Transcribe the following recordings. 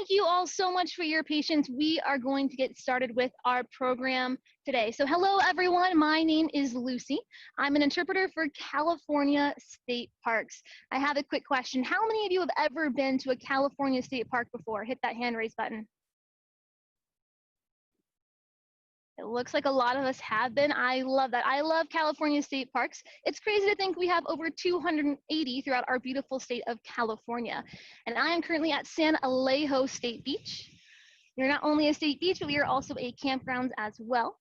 thank you all so much for your patience. We are going to get started with our program today. So hello everyone, my name is Lucy. I'm an interpreter for California State Parks. I have a quick question. How many of you have ever been to a California State Park before? Hit that hand raise button. It looks like a lot of us have been. I love that. I love California state parks. It's crazy to think we have over 280 throughout our beautiful state of California. And I am currently at San Elijo State Beach. We're not only a state beach, but we are also a campground as well.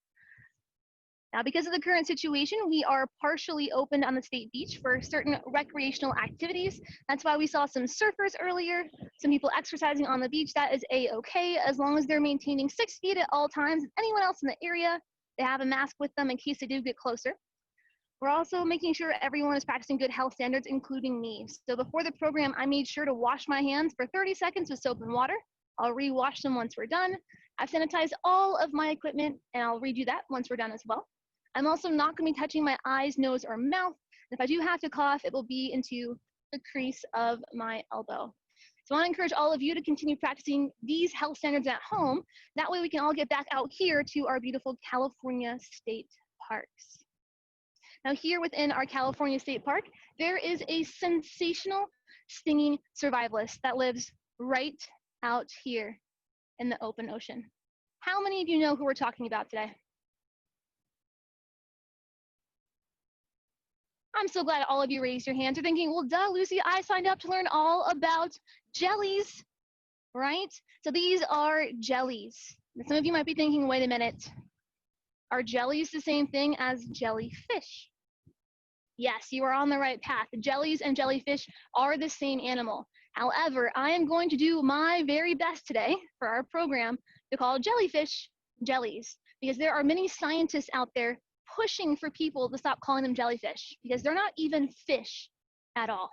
Now, because of the current situation, we are partially opened on the state beach for certain recreational activities. That's why we saw some surfers earlier, some people exercising on the beach. That is a-okay, as long as they're maintaining 6 feet at all times. Anyone else in the area, they have a mask with them in case they do get closer. We're also making sure everyone is practicing good health standards, including me. So before the program, I made sure to wash my hands for 30 seconds with soap and water. I'll re-wash them once we're done. I've sanitized all of my equipment, and I'll redo that once we're done as well. I'm also not going to be touching my eyes, nose, or mouth. If I do have to cough, it will be into the crease of my elbow. So I want to encourage all of you to continue practicing these health standards at home. That way we can all get back out here to our beautiful California state parks. Now here within our California state park, there is a sensational stinging survivalist that lives right out here in the open ocean. How many of you know who we're talking about today? I'm so glad all of you raised your hands. You're thinking, well, duh, Lucy, I signed up to learn all about jellies, right? So these are jellies. Some of you might be thinking, wait a minute, are jellies the same thing as jellyfish? Yes, you are on the right path. Jellies and jellyfish are the same animal. However, I am going to do my very best today for our program to call jellyfish jellies, because there are many scientists out there pushing for people to stop calling them jellyfish, because they're not even fish at all.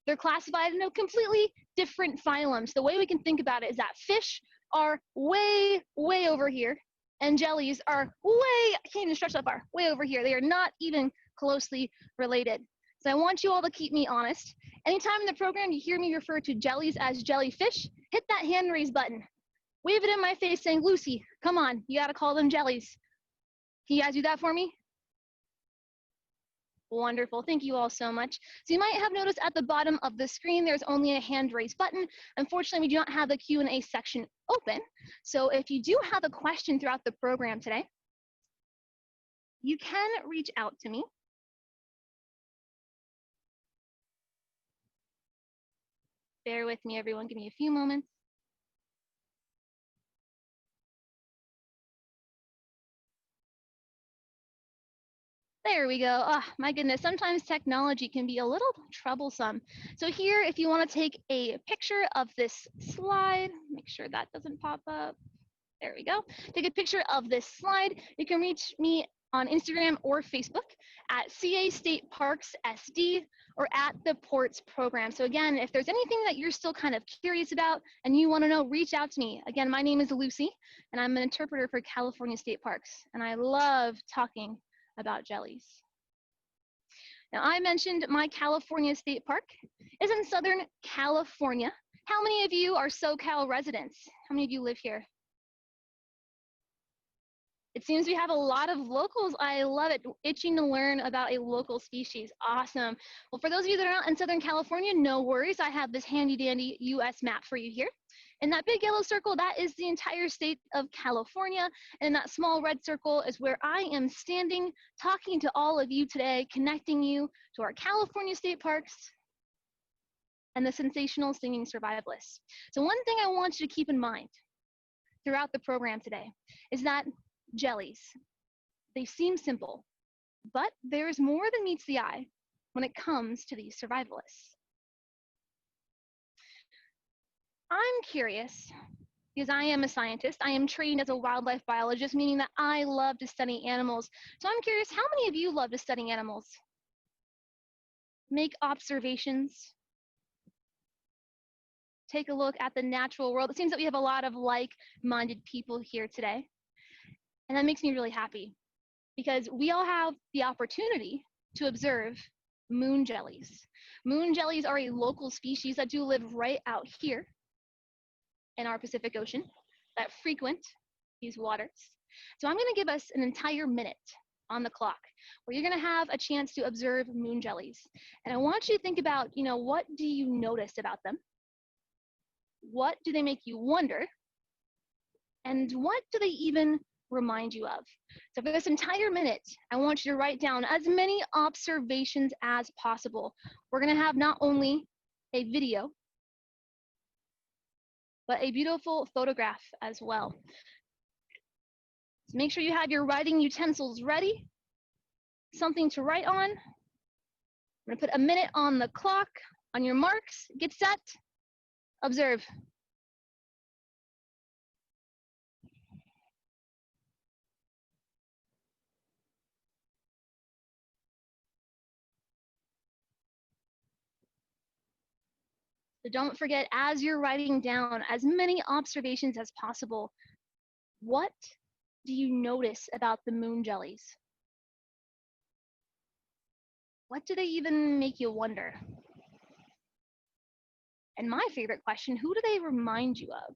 They're classified in a completely different phylums. The way we can think about it is that fish are way, way over here, and jellies are way, I can't even stretch that far, way over here. They are not even closely related. So I want you all to keep me honest. Anytime in the program you hear me refer to jellies as jellyfish, hit that hand raise button. Wave it in my face saying, Lucy, come on, you gotta call them jellies. Can you guys do that for me? Wonderful, thank you all so much. So you might have noticed at the bottom of the screen, there's only a hand raise button. Unfortunately, we do not have the Q&A section open. So if you do have a question throughout the program today, you can reach out to me. Bear with me, everyone, give me a few moments. There we go. Oh, my goodness. Sometimes technology can be a little troublesome. So here, if you want to take a picture of this slide, make sure that doesn't pop up. There we go. Take a picture of this slide. You can reach me on Instagram or Facebook at CA State Parks SD or at the Ports Program. So again, if there's anything that you're still kind of curious about and you want to know, reach out to me. Again, my name is Lucy, and I'm an interpreter for California State Parks, and I love talking about jellies. Now, I mentioned my California State Park is in Southern California. How many of you are SoCal residents? How many of you live here? It seems we have a lot of locals. I love it. Itching to learn about a local species. Awesome. Well, for those of you that are not in Southern California, no worries. I have this handy dandy US map for you here. And that big yellow circle, that is the entire state of California. And that small red circle is where I am standing, talking to all of you today, connecting you to our California state parks and the sensational stinging survivalists. So one thing I want you to keep in mind throughout the program today is that jellies, they seem simple, but there's more than meets the eye when it comes to these survivalists. I'm curious, because I am a scientist. I am trained as a wildlife biologist, meaning that I love to study animals. So I'm curious, how many of you love to study animals? Make observations. Take a look at the natural world. It seems that we have a lot of like-minded people here today. And that makes me really happy, because we all have the opportunity to observe moon jellies. Moon jellies are a local species that do live right out here in our Pacific Ocean that frequent these waters. So I'm going to give us an entire minute on the clock where you're going to have a chance to observe moon jellies. And I want you to think about, what do you notice about them? What do they make you wonder? And what do they even remind you of? So for this entire minute, I want you to write down as many observations as possible. We're going to have not only a video, but a beautiful photograph as well. So make sure you have your writing utensils ready, something to write on. I'm going to put a minute on the clock. On your marks, get set, observe. So don't forget, as you're writing down as many observations as possible, what do you notice about the moon jellies? What do they even make you wonder? And my favorite question, who do they remind you of?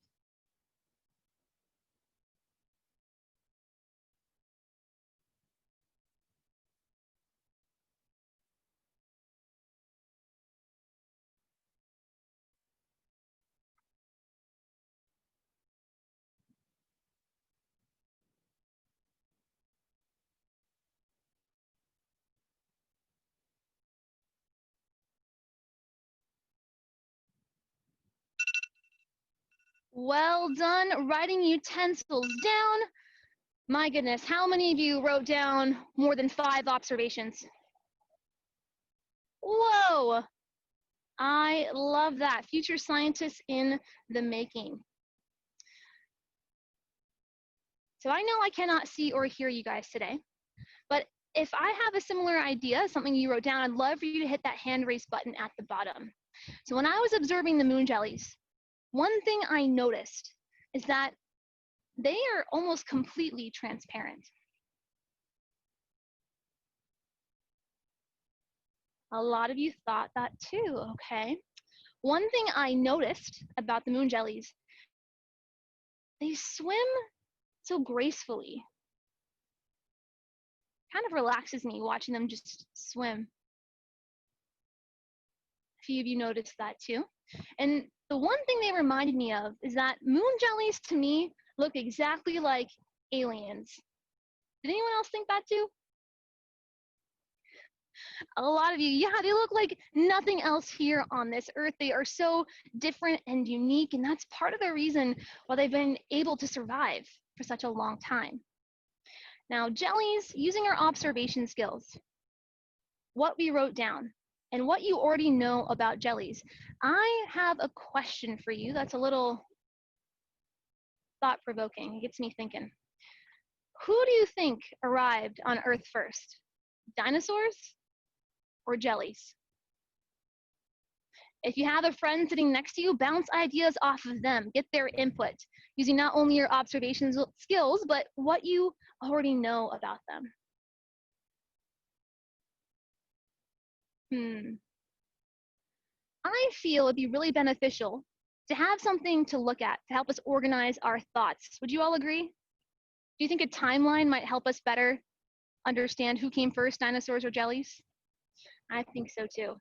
Well done, writing utensils down. My goodness, how many of you wrote down more than 5 observations? Whoa, I love that. Future scientists in the making. So I know I cannot see or hear you guys today, but if I have a similar idea, something you wrote down, I'd love for you to hit that hand raise button at the bottom. So when I was observing the moon jellies, one thing I noticed is that they are almost completely transparent. A lot of you thought that too, okay? One thing I noticed about the moon jellies, they swim so gracefully. Kind of relaxes me watching them just swim. A few of you noticed that too. And the one thing they reminded me of is that moon jellies to me look exactly like aliens. Did anyone else think that too? A lot of you, yeah, they look like nothing else here on this earth. They are so different and unique, and that's part of the reason why they've been able to survive for such a long time. Now, jellies, using our observation skills, what we wrote down, and what you already know about jellies, I have a question for you that's a little thought-provoking. It gets me thinking. Who do you think arrived on Earth first? Dinosaurs or jellies? If you have a friend sitting next to you, bounce ideas off of them. Get their input using not only your observation skills, but what you already know about them. I feel it'd be really beneficial to have something to look at to help us organize our thoughts. Would you all agree? Do you think a timeline might help us better understand who came first, dinosaurs or jellies? I think so too.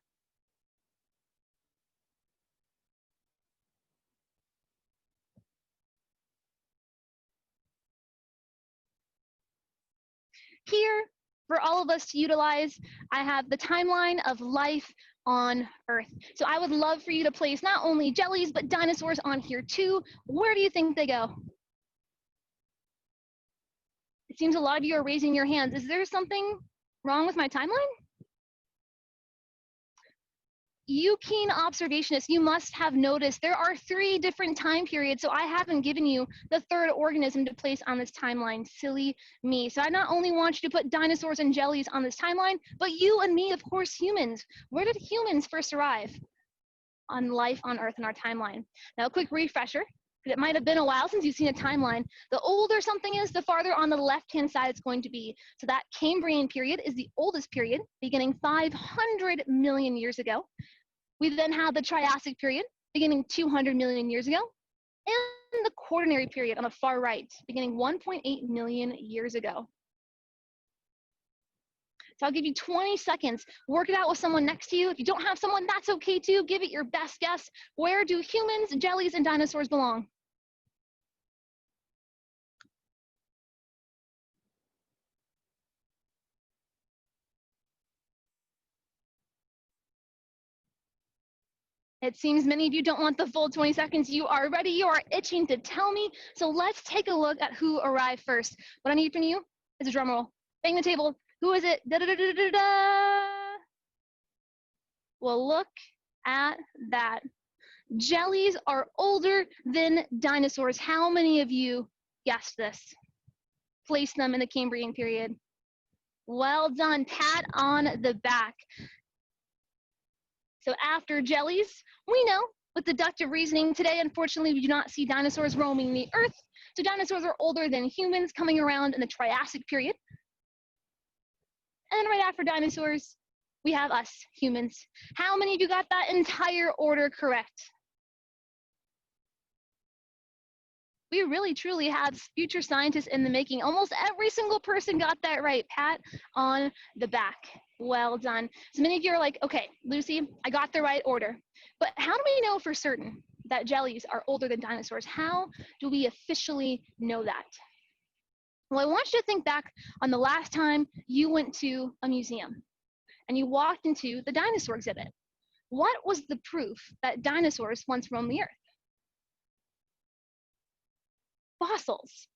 Here, for all of us to utilize, I have the timeline of life on Earth. So I would love for you to place not only jellies, but dinosaurs on here too. Where do you think they go? It seems a lot of you are raising your hands. Is there something wrong with my timeline? You keen observationists, you must have noticed there are 3 different time periods, so I haven't given you the 3rd organism to place on this timeline. Silly me. So I not only want you to put dinosaurs and jellies on this timeline, but you and me, of course, humans. Where did humans first arrive on life on Earth in our timeline? Now, a quick refresher, because it might have been a while since you've seen a timeline. The older something is, the farther on the left-hand side it's going to be. So that Cambrian period is the oldest period, beginning 500 million years ago. We then have the Triassic period, beginning 200 million years ago. And the Quaternary period on the far right, beginning 1.8 million years ago. So I'll give you 20 seconds. Work it out with someone next to you. If you don't have someone, that's okay too. Give it your best guess. Where do humans, jellies, and dinosaurs belong? It seems many of you don't want the full 20 seconds. You are ready. You are itching to tell me. So let's take a look at who arrived first. What I need from you is a drum roll. Bang the table. Who is it? Da, da, da, da, da, da. Well, look at that. Jellies are older than dinosaurs. How many of you guessed this? Placed them in the Cambrian period. Well done. Pat on the back. So after jellies, we know with deductive reasoning today, unfortunately, we do not see dinosaurs roaming the earth. So dinosaurs are older than humans, coming around in the Triassic period. And then right after dinosaurs, we have us, humans. How many of you got that entire order correct? We really, truly have future scientists in the making. Almost every single person got that right. Pat on the back. Well done. So many of you are like, okay, Lucy, I got the right order. But how do we know for certain that jellies are older than dinosaurs? How do we officially know that? Well, I want you to think back on the last time you went to a museum and you walked into the dinosaur exhibit. What was the proof that dinosaurs once roamed the earth? Fossils,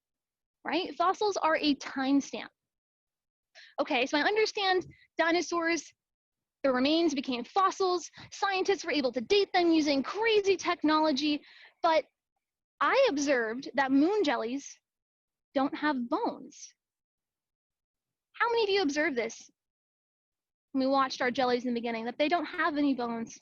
right? Fossils are a timestamp. Okay, so I understand dinosaurs, their remains became fossils. Scientists were able to date them using crazy technology, but I observed that moon jellies don't have bones. How many of you observed this when we watched our jellies in the beginning, that they don't have any bones?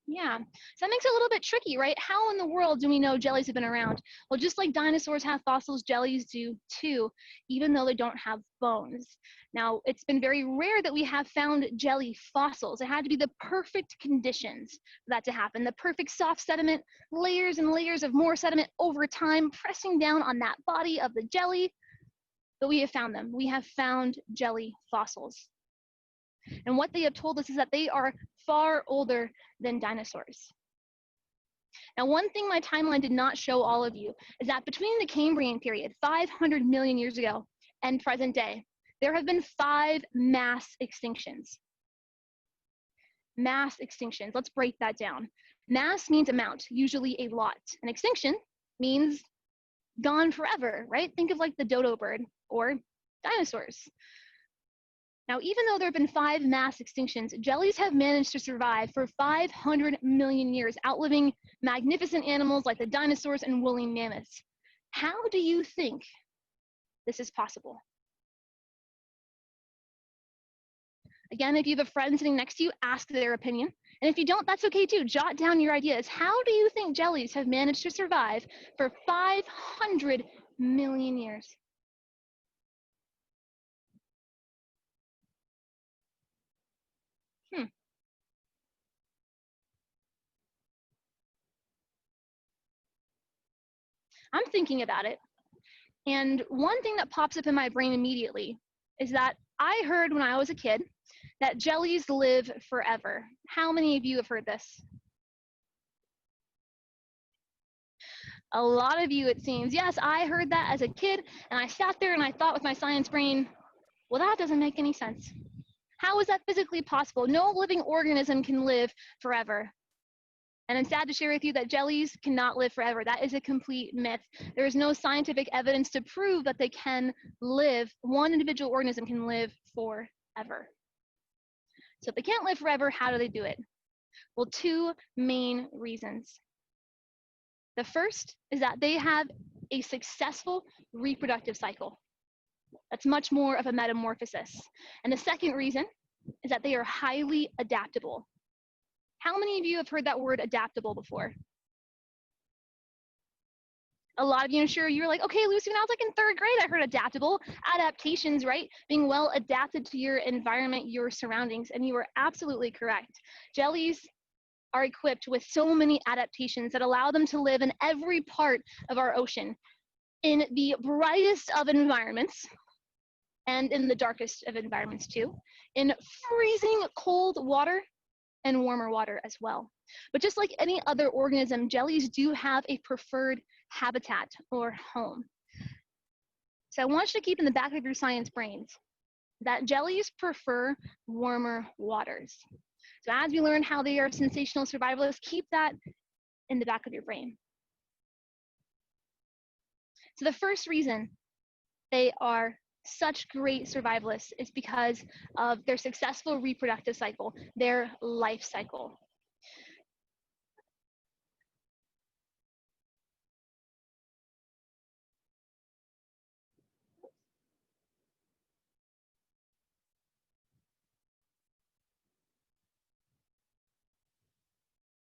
Yeah, so that makes it a little bit tricky, right? How in the world do we know jellies have been around? Well, just like dinosaurs have fossils, jellies do too, even though they don't have bones. Now, it's been very rare that we have found jelly fossils. It had to be the perfect conditions for that to happen. The perfect soft sediment, layers and layers of more sediment over time, pressing down on that body of the jelly. But we have found them. We have found jelly fossils. And what they have told us is that they are far older than dinosaurs. Now, one thing my timeline did not show all of you is that between the Cambrian period, 500 million years ago, and present day, there have been 5 mass extinctions. Mass extinctions, let's break that down. Mass means amount, usually a lot. And extinction means gone forever, right? Think of like the dodo bird or dinosaurs. Now, even though there have been 5 mass extinctions, jellies have managed to survive for 500 million years, outliving magnificent animals like the dinosaurs and woolly mammoths. How do you think this is possible? Again, if you have a friend sitting next to you, ask their opinion. And if you don't, that's okay too. Jot down your ideas. How do you think jellies have managed to survive for 500 million years? I'm thinking about it. And one thing that pops up in my brain immediately is that I heard when I was a kid that jellies live forever. How many of you have heard this? A lot of you, it seems. Yes, I heard that as a kid, and I sat there and I thought with my science brain, well, that doesn't make any sense. How is that physically possible? No living organism can live forever. And I'm sad to share with you that jellies cannot live forever. That is a complete myth. There is no scientific evidence to prove that they can live, one individual organism can live forever. So if they can't live forever, how do they do it? Well, 2 main reasons. The first is that they have a successful reproductive cycle. That's much more of a metamorphosis. And the second reason is that they are highly adaptable. How many of you have heard that word adaptable before? A lot of you, I'm sure you're like, okay, Lucy, when I was like in 3rd grade, I heard adaptable. Adaptations, right? Being well adapted to your environment, your surroundings, and you were absolutely correct. Jellies are equipped with so many adaptations that allow them to live in every part of our ocean, in the brightest of environments and in the darkest of environments too, in freezing cold water and warmer water as well. But just like any other organism, jellies do have a preferred habitat or home. So I want you to keep in the back of your science brains that jellies prefer warmer waters. So as we learn how they are sensational survivalists, keep that in the back of your brain. So the first reason they are such great survivalists is because of their successful reproductive cycle, their life cycle.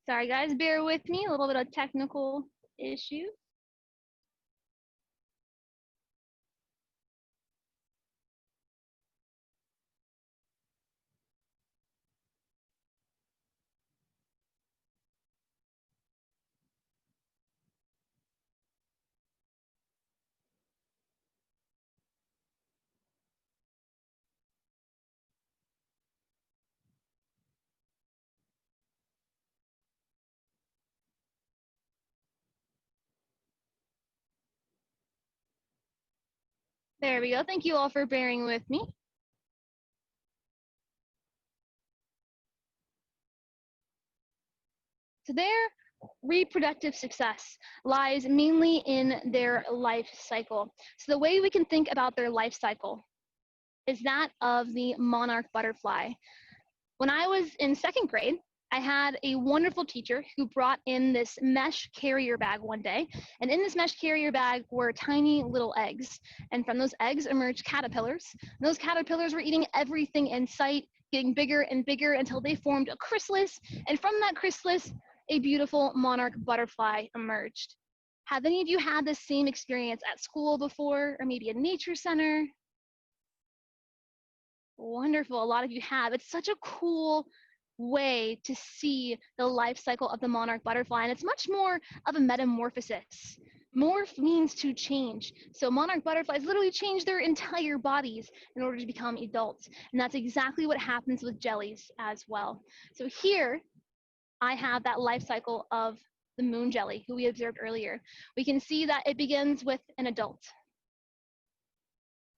Sorry guys, bear with me, a little bit of technical issue. There we go. Thank you all for bearing with me. So their reproductive success lies mainly in their life cycle. So the way we can think about their life cycle is that of the monarch butterfly. When I was in second grade, I had a wonderful teacher who brought in this mesh carrier bag one day. And in this mesh carrier bag were tiny little eggs. And from those eggs emerged caterpillars. And those caterpillars were eating everything in sight, getting bigger and bigger until they formed a chrysalis. And from that chrysalis, a beautiful monarch butterfly emerged. Have any of you had the same experience at school before, or maybe a nature center? Wonderful, a lot of you have. It's such a cool way to see the life cycle of the monarch butterfly, and it's much more of a metamorphosis. Morph means to change. So monarch butterflies literally change their entire bodies in order to become adults, and that's exactly what happens with jellies as well. So here, I have that life cycle of the moon jelly, who we observed earlier. We can see that it begins with an adult.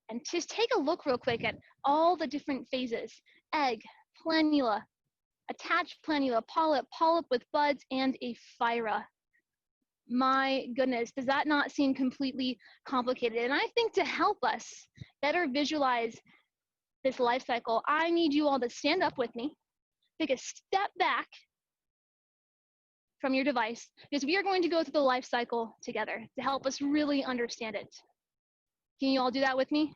And just take a look real quick at all the different phases: egg, planula, attached planula, polyp, polyp with buds, and a phyra. My goodness, does that not seem completely complicated? And I think to help us better visualize this life cycle, I need you all to stand up with me, take a step back from your device, because we are going to go through the life cycle together to help us really understand it. Can you all do that with me?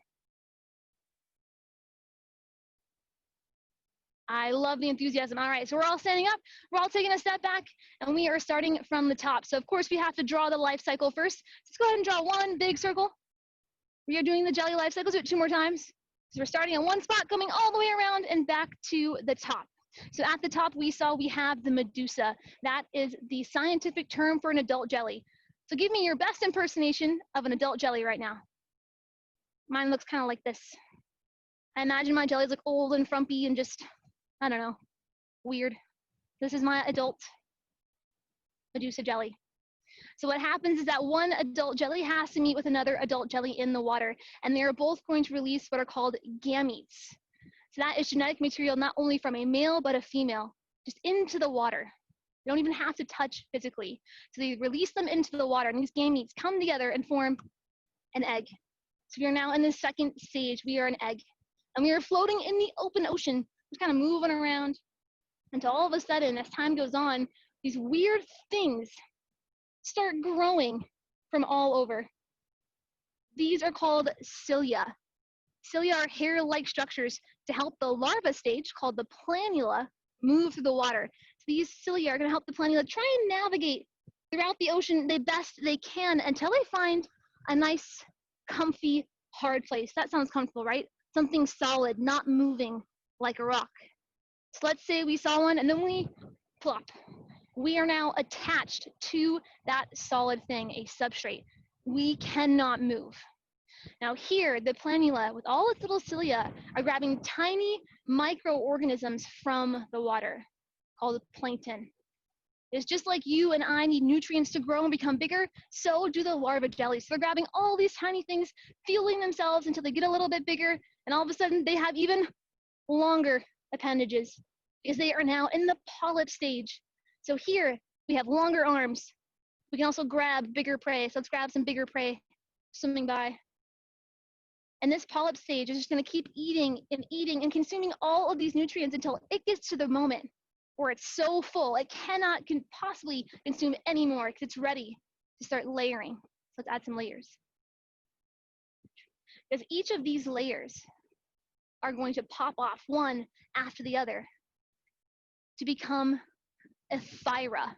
I love the enthusiasm. All right, so we're all standing up, we're all taking a step back, and we are starting from the top. So of course we have to draw the life cycle first. Let's go ahead and draw one big circle. We are doing the jelly life cycle, do it 2 more times. So we're starting at one spot, coming all the way around and back to the top. So at the top we have the Medusa. That is the scientific term for an adult jelly. So give me your best impersonation of an adult jelly right now. Mine looks kind of like this. I imagine my jellies look old and frumpy and just, I don't know, weird. This is my adult Medusa jelly. So what happens is that one adult jelly has to meet with another adult jelly in the water, and they are both going to release what are called gametes. So that is genetic material not only from a male, but a female, just into the water. They don't even have to touch physically. So they release them into the water, and these gametes come together and form an egg. So we are now in the second stage. We are an egg. And we are floating in the open ocean, just kind of moving around, until all of a sudden, as time goes on, these weird things start growing from all over. These are called cilia. Cilia are hair-like structures to help the larva stage, called the planula, move through the water. So these cilia are going to help the planula try and navigate throughout the ocean the best they can until they find a nice, comfy, hard place. That sounds comfortable, right? Something solid, not moving like a rock. So let's say we saw one, and then we plop. We are now attached to that solid thing, a substrate. We cannot move. Now here, the planula, with all its little cilia, are grabbing tiny microorganisms from the water, called plankton. It's just like you and I need nutrients to grow and become bigger, so do the larva jellies. So they're grabbing all these tiny things, fueling themselves until they get a little bit bigger, and all of a sudden they have even longer appendages because they are now in the polyp stage. So here we have longer arms. We can also grab bigger prey. So let's grab some bigger prey swimming by. And this polyp stage is just going to keep eating and consuming all of these nutrients until it gets to the moment where it's so full it cannot possibly consume anymore because it's ready to start layering. So let's add some layers. Because each of these layers are going to pop off one after the other to become ephyra.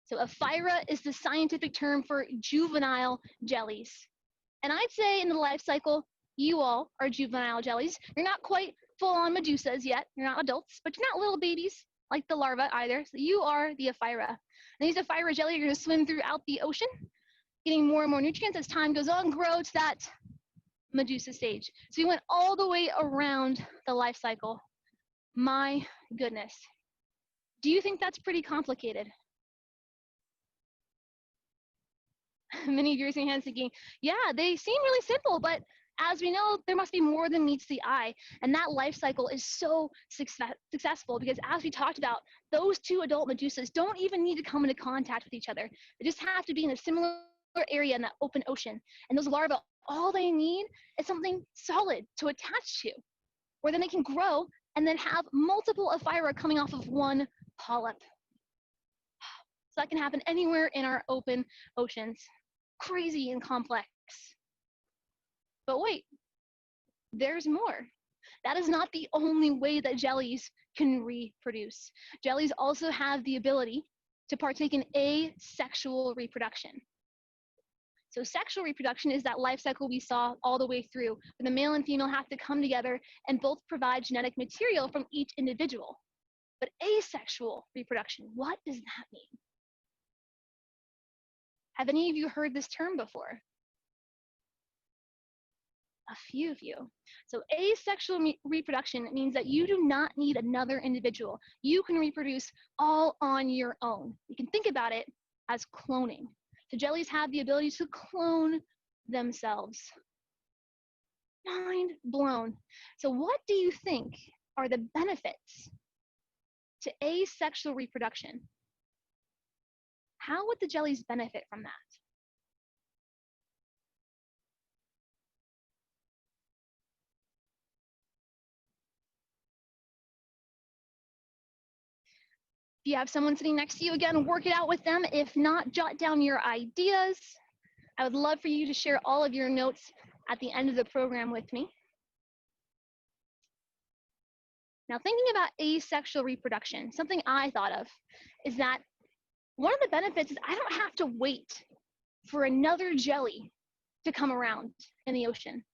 So ephyra is the scientific term for juvenile jellies. And I'd say in the life cycle, you all are juvenile jellies. You're not quite full-on Medusas yet. You're not adults, but you're not little babies like the larva either. So you are the ephyra. And these ephyra jelly are going to swim throughout the ocean, getting more and more nutrients as time goes on, grow to that Medusa stage. So we went all the way around the life cycle. My goodness. Do you think that's pretty complicated? Many of you are raising hands thinking, yeah, they seem really simple, but as we know, there must be more than meets the eye. And that life cycle is so successful because as we talked about, those two adult Medusas don't even need to come into contact with each other. They just have to be in a similar area in that open ocean. And those larvae, all they need is something solid to attach to, where then they can grow and then have multiple ephyra coming off of one polyp. So that can happen anywhere in our open oceans. Crazy and complex. But wait, there's more. That is not the only way that jellies can reproduce. Jellies also have the ability to partake in asexual reproduction. So sexual reproduction is that life cycle we saw all the way through, where the male and female have to come together and both provide genetic material from each individual. But asexual reproduction, what does that mean? Have any of you heard this term before? A few of you. So asexual reproduction means that you do not need another individual. You can reproduce all on your own. You can think about it as cloning. So jellies have the ability to clone themselves. Mind blown. So what do you think are the benefits to asexual reproduction? How would the jellies benefit from that? If you have someone sitting next to you, again, work it out with them. If not, jot down your ideas. I would love for you to share all of your notes at the end of the program with me. Now, thinking about asexual reproduction, something I thought of is that one of the benefits is I don't have to wait for another jelly to come around in the ocean.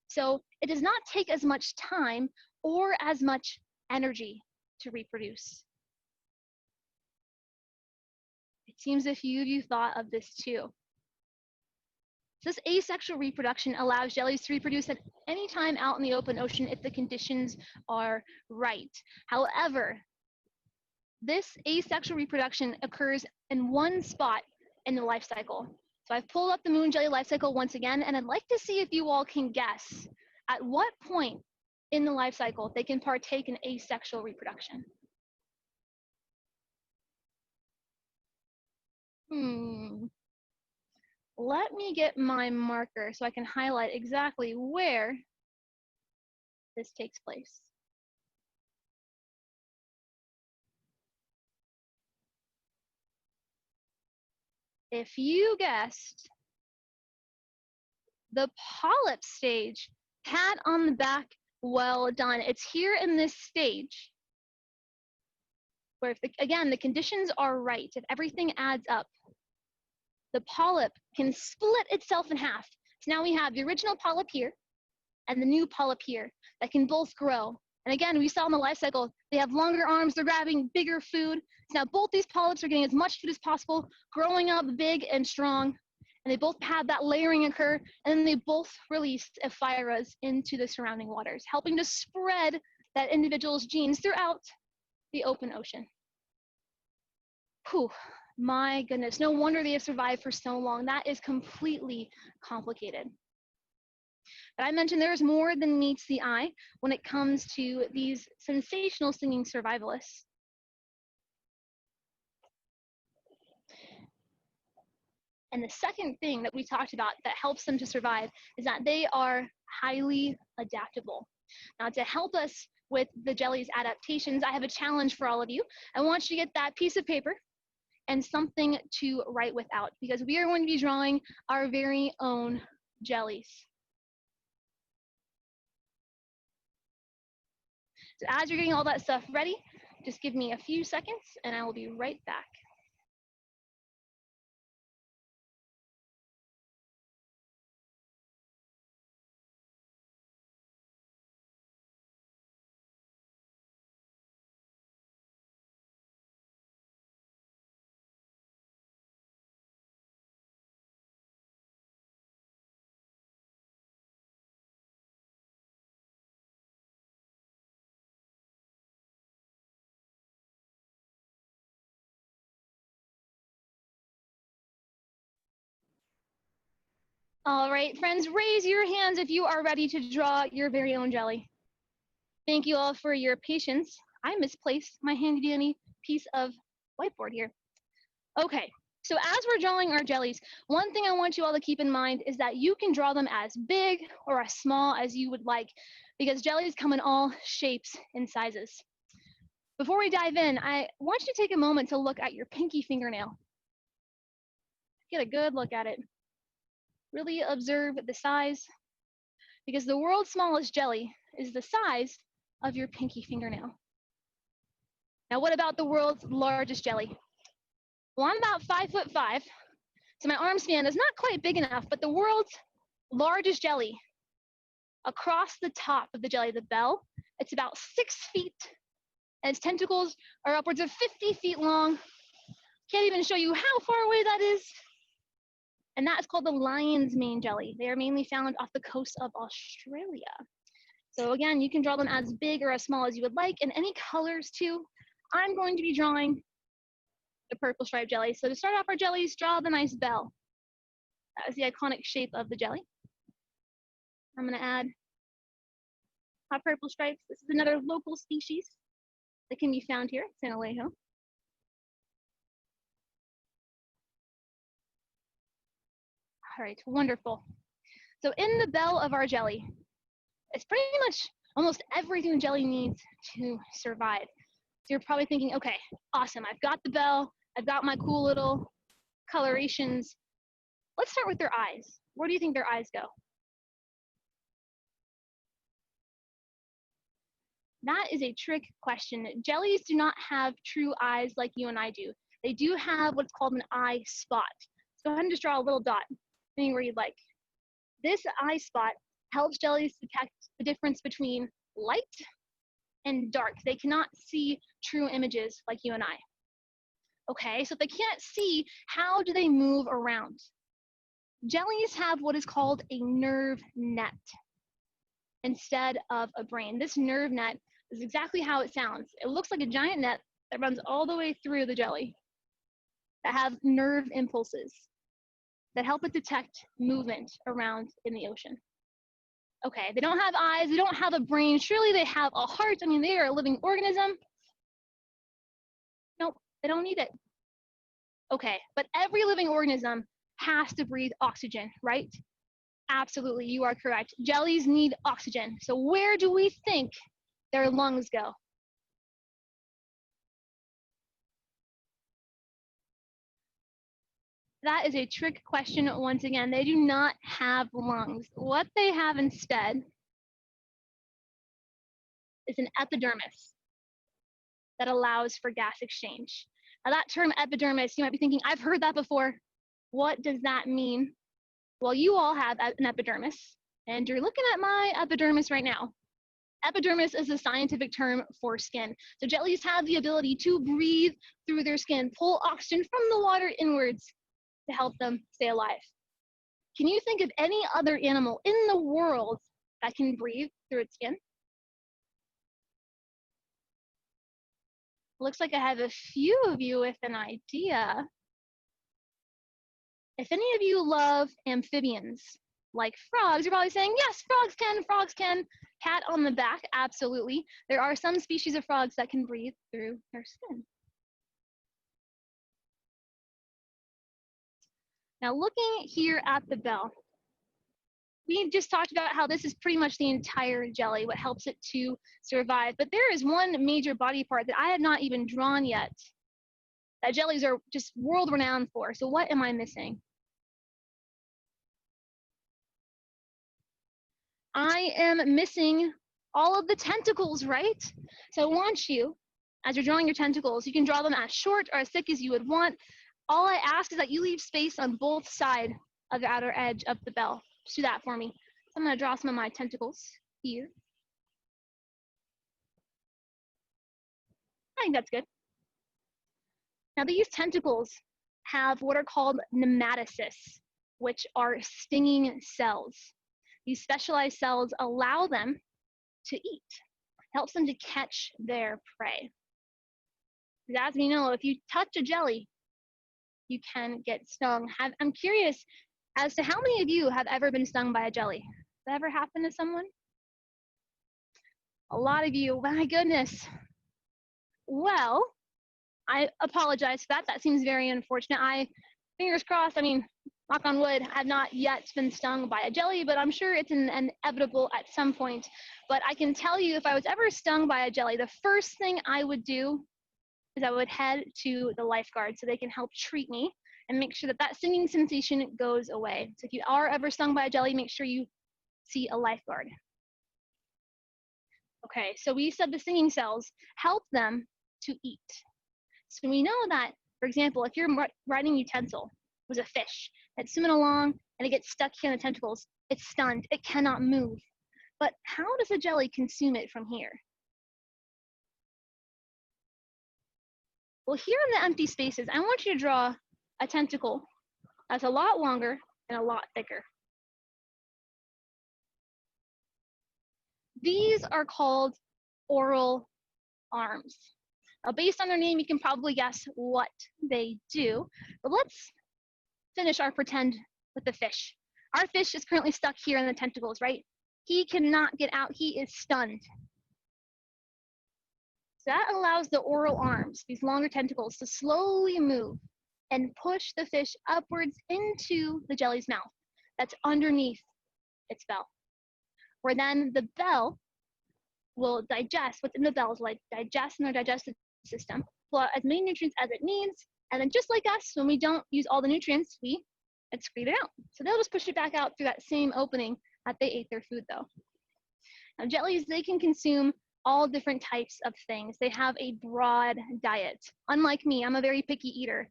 So it does not take as much time or as much energy to reproduce. It seems a few of you thought of this too. This asexual reproduction allows jellies to reproduce at any time out in the open ocean if the conditions are right. However, this asexual reproduction occurs in one spot in the life cycle. So I've pulled up the moon jelly life cycle once again, and I'd like to see if you all can guess at what point in the life cycle they can partake in asexual reproduction. Let me get my marker so I can highlight exactly where this takes place. If you guessed the polyp stage, pat on the back, well done. It's here in this stage where, if again, the conditions are right, if everything adds up, the polyp can split itself in half. So now we have the original polyp here and the new polyp here that can both grow And again, we saw in the life cycle, they have longer arms, they're grabbing bigger food. So now both these polyps are getting as much food as possible, growing up big and strong, and they both have that layering occur, and then they both release ephyras into the surrounding waters, helping to spread that individual's genes throughout the open ocean. Whew, my goodness, no wonder they have survived for so long. That is completely complicated. But I mentioned there's more than meets the eye when it comes to these sensational singing survivalists. And the second thing that we talked about that helps them to survive is that they are highly adaptable. Now, to help us with the jelly's adaptations, I have a challenge for all of you. I want you to get that piece of paper and something to write without, because we are going to be drawing our very own jellies. So as you're getting all that stuff ready, just give me a few seconds and I will be right back. All right, friends, raise your hands if you are ready to draw your very own jelly. Thank you all for your patience. I misplaced my handy dandy piece of whiteboard here. Okay, so as we're drawing our jellies, one thing I want you all to keep in mind is that you can draw them as big or as small as you would like, because jellies come in all shapes and sizes. Before we dive in, I want you to take a moment to look at your pinky fingernail. Get a good look at it. Really observe the size, because the world's smallest jelly is the size of your pinky fingernail. Now, what about the world's largest jelly? Well, I'm about 5'5", so my arm span is not quite big enough, but the world's largest jelly, across the top of the jelly, the Belle, it's about 6 feet, and its tentacles are upwards of 50 feet long. Can't even show you how far away that is. And that is called the lion's mane jelly. They are mainly found off the coast of Australia. So again, you can draw them as big or as small as you would like, and any colors too. I'm going to be drawing the purple striped jelly. So to start off our jellies, draw the nice Belle. That is the iconic shape of the jelly. I'm gonna add hot purple stripes. This is another local species that can be found here at Elijo. All right, wonderful. So in the Belle of our jelly, it's pretty much almost everything the jelly needs to survive. So you're probably thinking, okay, awesome, I've got the Belle, I've got my cool little colorations. Let's start with their eyes. Where do you think their eyes go? That is a trick question. Jellies do not have true eyes like you and I do. They do have what's called an eye spot. So go ahead and just draw a little dot, anywhere you'd like. This eye spot helps jellies detect the difference between light and dark. They cannot see true images like you and I. Okay, so if they can't see, how do they move around? Jellies have what is called a nerve net instead of a brain. This nerve net is exactly how it sounds. It looks like a giant net that runs all the way through the jelly that have nerve impulses that help it detect movement around in the ocean. Okay, they don't have eyes, they don't have a brain. Surely they have a heart. I mean, they are a living organism. Nope, they don't need it. Okay, but every living organism has to breathe oxygen, right? Absolutely, you are correct. Jellies need oxygen. So where do we think their lungs go? That is a trick question once again. They do not have lungs. What they have instead is an epidermis that allows for gas exchange. Now that term epidermis, you might be thinking, I've heard that before. What does that mean? Well, you all have an epidermis, and you're looking at my epidermis right now. Epidermis is a scientific term for skin. So jellies have the ability to breathe through their skin, pull oxygen from the water inwards to help them stay alive. Can you think of any other animal in the world that can breathe through its skin? Looks like I have a few of you with an idea. If any of you love amphibians, like frogs, you're probably saying, yes, frogs can, frogs can. Cat on the back, absolutely. There are some species of frogs that can breathe through their skin. Now looking here at the bell, we just talked about how this is pretty much the entire jelly, what helps it to survive. But there is one major body part that I have not even drawn yet that jellies are just world renowned for. So what am I missing? I am missing all of the tentacles, right? So I want you, as you're drawing your tentacles, you can draw them as short or as thick as you would want. All I ask is that you leave space on both sides of the outer edge of the bell. Just do that for me. So I'm gonna draw some of my tentacles here. I think that's good. Now these tentacles have what are called nematocysts, which are stinging cells. These specialized cells allow them to eat, helps them to catch their prey. As we know, if you touch a jelly, you can get stung. I'm curious as to how many of you have ever been stung by a jelly? Has that ever happened to someone? A lot of you, my goodness. Well, I apologize for that. That seems very unfortunate. Fingers crossed, I mean, knock on wood, I've not yet been stung by a jelly, but I'm sure it's inevitable at some point. But I can tell you, if I was ever stung by a jelly, the first thing I would do is I would head to the lifeguard so they can help treat me and make sure that that stinging sensation goes away. So if you are ever stung by a jelly, make sure you see a lifeguard. Okay, so we said the stinging cells help them to eat. So we know that, for example, if your riding utensil was a fish that's swimming along and it gets stuck here in the tentacles, it's stunned, it cannot move. But how does a jelly consume it from here? Well, here in the empty spaces, I want you to draw a tentacle that's a lot longer and a lot thicker. These are called oral arms. Now, based on their name, you can probably guess what they do, but let's finish our pretend with the fish. Our fish is currently stuck here in the tentacles, right? He cannot get out, he is stunned. So that allows the oral arms, these longer tentacles, to slowly move and push the fish upwards into the jelly's mouth that's underneath its bell, where then the bell will digest what's in the bell's like digest in their digestive system, pull out as many nutrients as it needs, and then just like us, when we don't use all the nutrients, we excrete it out. So they'll just push it back out through that same opening that they ate their food though. Now jellies, they can consume all different types of things. They have a broad diet. Unlike me, I'm a very picky eater.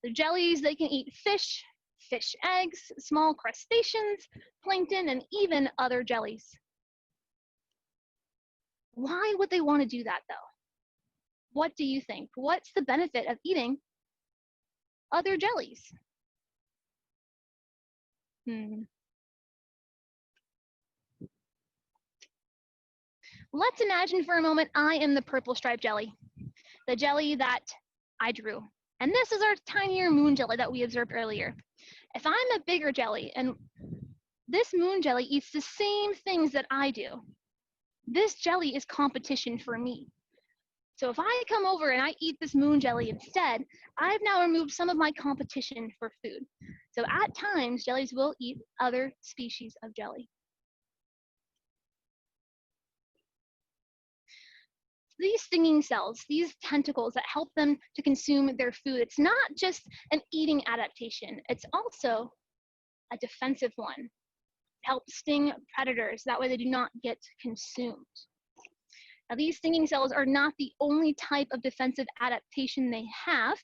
The jellies, they can eat fish, fish eggs, small crustaceans, plankton, and even other jellies. Why would they want to do that though? What do you think? What's the benefit of eating other jellies? Let's imagine for a moment I am the purple striped jelly, the jelly that I drew. And this is our tinier moon jelly that we observed earlier. If I'm a bigger jelly and this moon jelly eats the same things that I do, this jelly is competition for me. So if I come over and I eat this moon jelly instead, I've now removed some of my competition for food. So at times, jellies will eat other species of jelly. These stinging cells, these tentacles that help them to consume their food, it's not just an eating adaptation, it's also a defensive one. Help sting predators, that way they do not get consumed. Now, these stinging cells are not the only type of defensive adaptation they have.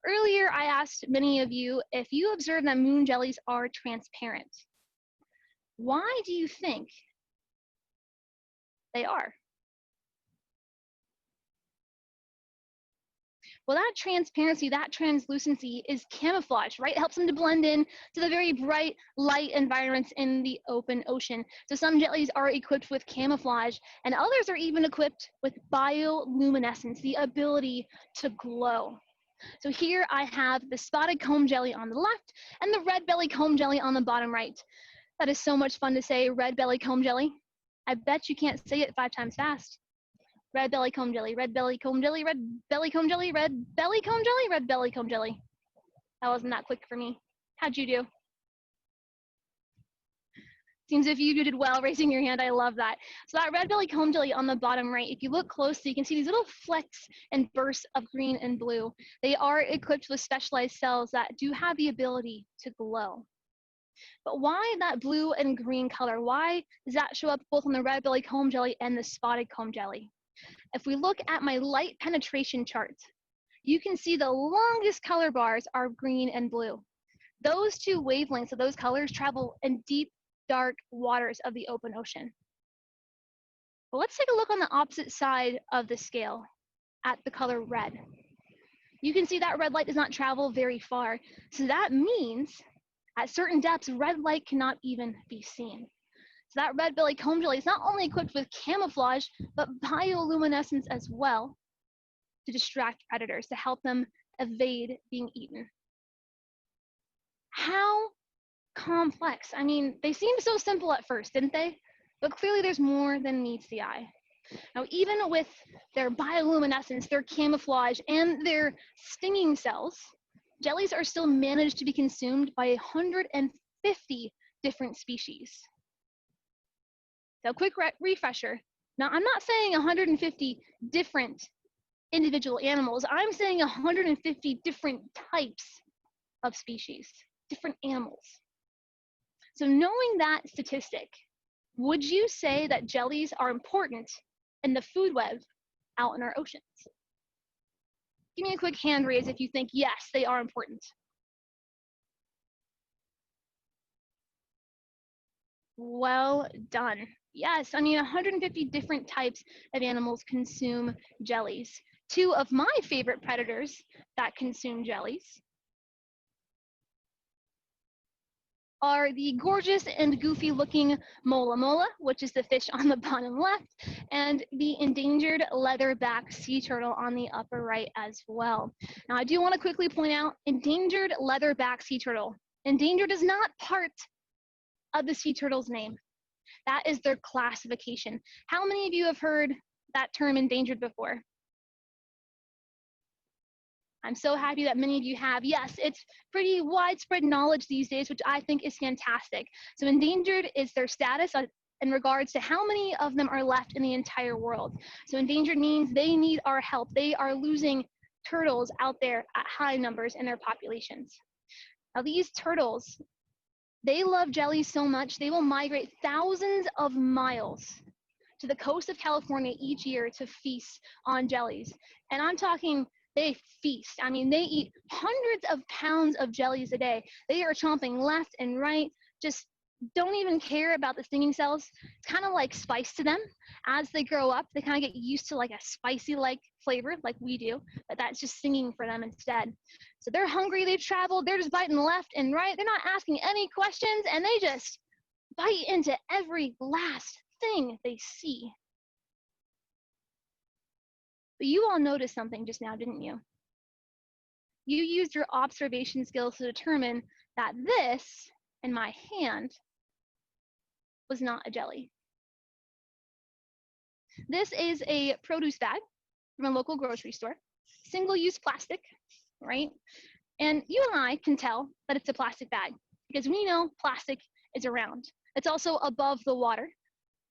Earlier, I asked many of you if you observe that moon jellies are transparent. Why do you think they are. Well, that transparency, that translucency is camouflage, right? It helps them to blend in to the very bright light environments in the open ocean. So some jellies are equipped with camouflage, and others are even equipped with bioluminescence, the ability to glow. So here I have the spotted comb jelly on the left and the red belly comb jelly on the bottom right. That is so much fun to say, red belly comb jelly. I bet you can't say it 5 times fast. Red belly comb jelly, red belly comb jelly, red belly comb jelly, red belly comb jelly, red belly comb jelly. That wasn't that quick for me. How'd you do? Seems if you did well raising your hand. I love that. So that red belly comb jelly on the bottom right, if you look closely, you can see these little flecks and bursts of green and blue. They are equipped with specialized cells that do have the ability to glow. But why that blue and green color? Why does that show up both on the red belly comb jelly and the spotted comb jelly? If we look at my light penetration chart, you can see the longest color bars are green and blue. Those two wavelengths of those colors travel in deep, dark waters of the open ocean. But let's take a look on the opposite side of the scale at the color red. You can see that red light does not travel very far. So that means at certain depths, red light cannot even be seen. So that red belly comb jelly is not only equipped with camouflage, but bioluminescence as well to distract predators, to help them evade being eaten. How complex? I mean, they seem so simple at first, didn't they? But clearly there's more than meets the eye. Now, even with their bioluminescence, their camouflage, and their stinging cells, jellies are still managed to be consumed by 150 different species. So quick refresher. Now, I'm not saying 150 different individual animals. I'm saying 150 different types of species, different animals. So knowing that statistic, would you say that jellies are important in the food web out in our oceans? Give me a quick hand raise if you think, yes, they are important. Well done. Yes, I mean, 150 different types of animals consume jellies. Two of my favorite predators that consume jellies are the gorgeous and goofy looking mola mola, which is the fish on the bottom left, and the endangered leatherback sea turtle on the upper right as well. Now, I do want to quickly point out endangered leatherback sea turtle. Endangered is not part of the sea turtle's name. That is their classification. How many of you have heard that term endangered before? I'm so happy that many of you have. Yes, it's pretty widespread knowledge these days, which I think is fantastic. So endangered is their status in regards to how many of them are left in the entire world. So endangered means they need our help. They are losing turtles out there at high numbers in their populations. Now these turtles, they love jellies so much, they will migrate thousands of miles to the coast of California each year to feast on jellies. And I'm talking, they feast. I mean, they eat hundreds of pounds of jellies a day. They are chomping left and right, just don't even care about the stinging cells. It's kind of like spice to them. As they grow up, they kind of get used to like a spicy-like flavor like we do, but that's just stinging for them instead. So they're hungry, they've traveled, they're just biting left and right. They're not asking any questions, and they just bite into every last thing they see. But you all noticed something just now, didn't you? You used your observation skills to determine that this in my hand was not a jelly. This is a produce bag from a local grocery store, single-use plastic, right? And you and I can tell that it's a plastic bag because we know plastic is around. It's also above the water.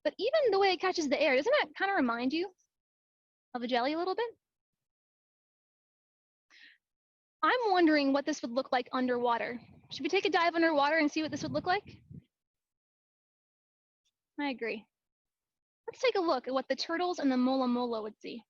But even the way it catches the air, doesn't that kind of remind you of a jelly a little bit? I'm wondering what this would look like underwater. Should we take a dive underwater and see what this would look like? I agree. Let's take a look at what the turtles and the mola mola would see.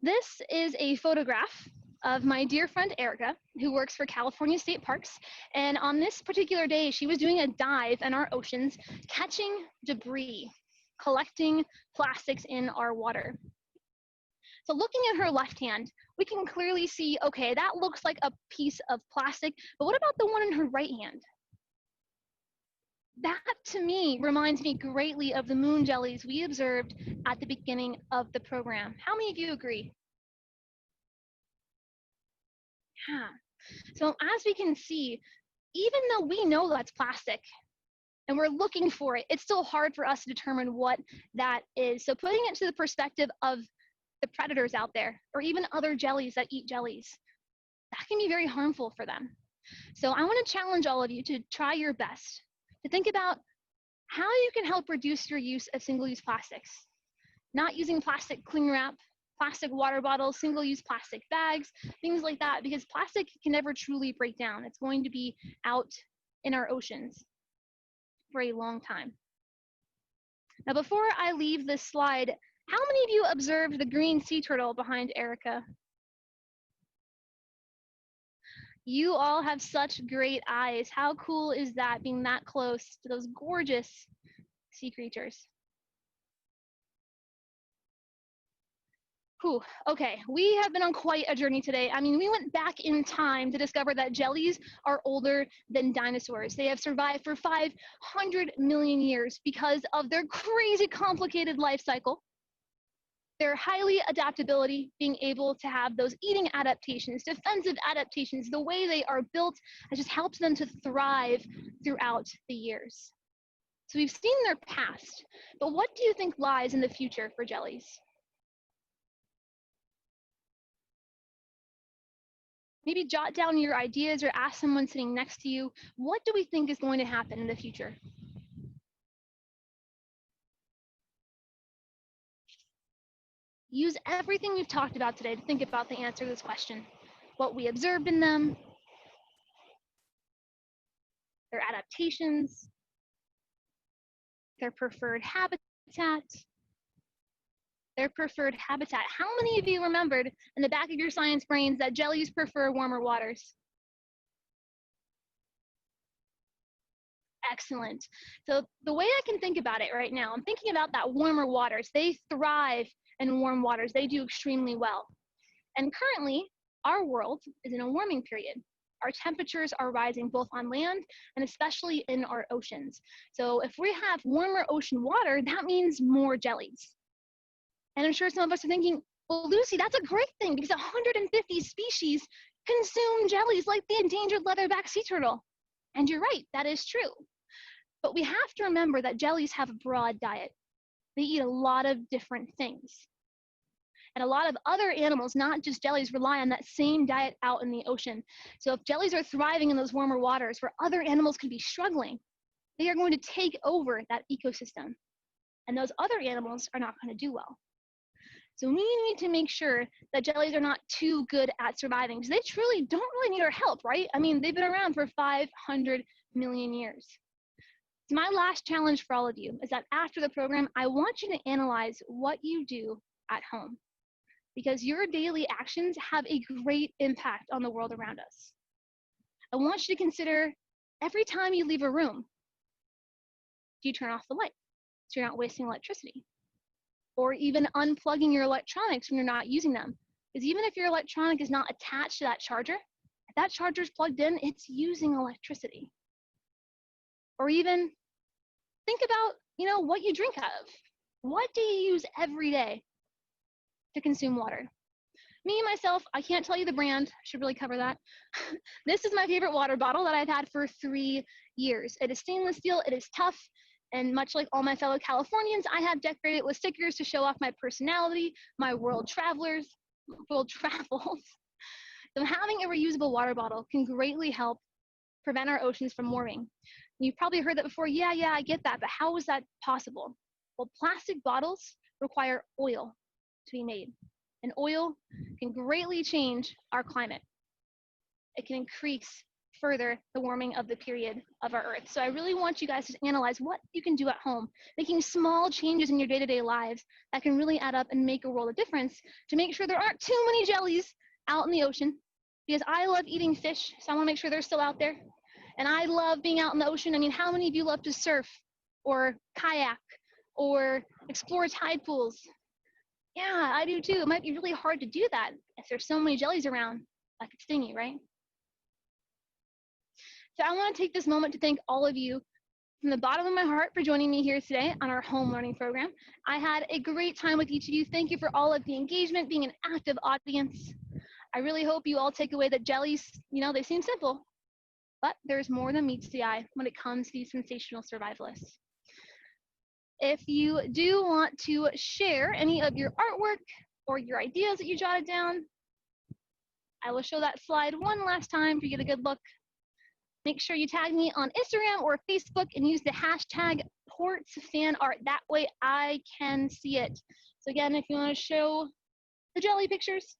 This is a photograph of my dear friend Erica, who works for California State Parks. And on this particular day, she was doing a dive in our oceans, catching debris, collecting plastics in our water. So looking at her left hand, we can clearly see, okay, that looks like a piece of plastic, but what about the one in her right hand? That, to me, reminds me greatly of the moon jellies we observed at the beginning of the program. How many of you agree? Yeah. So as we can see, even though we know that's plastic and we're looking for it, it's still hard for us to determine what that is. So putting it to the perspective of the predators out there, or even other jellies that eat jellies, that can be very harmful for them. So I want to challenge all of you to try your best to think about how you can help reduce your use of single-use plastics. Not using plastic cling wrap, plastic water bottles, single-use plastic bags, things like that, because plastic can never truly break down. It's going to be out in our oceans for a long time. Now, before I leave this slide, how many of you observed the green sea turtle behind Erica? You all have such great eyes. How cool is that, being that close to those gorgeous sea creatures? Whew, okay, we have been on quite a journey today. I mean, we went back in time to discover that jellies are older than dinosaurs. They have survived for 500 million years because of their crazy complicated life cycle. Their highly adaptability, being able to have those eating adaptations, defensive adaptations, the way they are built, has just helped them to thrive throughout the years. So we've seen their past, but what do you think lies in the future for jellies? Maybe jot down your ideas or ask someone sitting next to you, what do we think is going to happen in the future? Use everything we've talked about today to think about the answer to this question. What we observed in them, their adaptations, their preferred habitat, How many of you remembered in the back of your science brains that jellies prefer warmer waters? Excellent. So the way I can think about it right now, I'm thinking about that warmer waters. They thrive in warm waters. They do extremely well. And currently, our world is in a warming period. Our temperatures are rising both on land and especially in our oceans. So if we have warmer ocean water, that means more jellies. And I'm sure some of us are thinking, well, Lucy, that's a great thing because 150 species consume jellies like the endangered leatherback sea turtle. And you're right, that is true. But we have to remember that jellies have a broad diet. They eat a lot of different things. And a lot of other animals, not just jellies, rely on that same diet out in the ocean. So if jellies are thriving in those warmer waters where other animals could be struggling, they are going to take over that ecosystem. And those other animals are not going to do well. So we need to make sure that jellies are not too good at surviving because they truly don't really need our help, right? I mean, they've been around for 500 million years. So my last challenge for all of you is that after the program, I want you to analyze what you do at home because your daily actions have a great impact on the world around us. I want you to consider every time you leave a room, do you turn off the light so you're not wasting electricity? Or even unplugging your electronics when you're not using them. Because even if your electronic is not attached to that charger, if that charger is plugged in, it's using electricity. Or even think about, what you drink out of. What do you use every day to consume water? Me, myself, I can't tell you the brand. I should really cover that. This is my favorite water bottle that I've had for 3 years. It is stainless steel, it is tough, and much like all my fellow Californians, I have decorated it with stickers to show off my personality, my world travels. So having a reusable water bottle can greatly help prevent our oceans from warming. You've probably heard that before. Yeah, I get that, but how is that possible? Well, plastic bottles require oil to be made, and oil can greatly change our climate. It can increase further the warming of the period of our Earth. So I really want you guys to analyze what you can do at home, making small changes in your day-to-day lives that can really add up and make a world of difference to make sure there aren't too many jellies out in the ocean because I love eating fish, so I want to make sure they're still out there. And I love being out in the ocean. I mean, how many of you love to surf or kayak or explore tide pools? Yeah, I do too. It might be really hard to do that if there's so many jellies around that could sting you, right? So I want to take this moment to thank all of you from the bottom of my heart for joining me here today on our home learning program. I had a great time with each of you. Thank you for all of the engagement, being an active audience. I really hope you all take away that jellies, they seem simple, but there's more than meets the eye when it comes to these sensational survivalists. If you do want to share any of your artwork or your ideas that you jotted down, I will show that slide one last time for you to get a good look. Make sure you tag me on Instagram or Facebook and use the hashtag #PortsFanArt. That way I can see it. So again, if you want to show the jelly pictures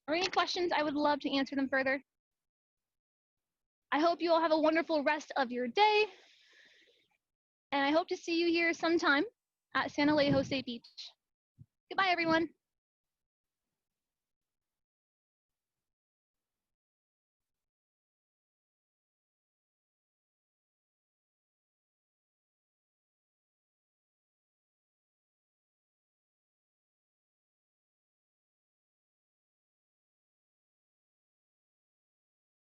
or any questions, I would love to answer them further. I hope you all have a wonderful rest of your day. And I hope to see you here sometime at San Elijo State Beach. Goodbye, everyone.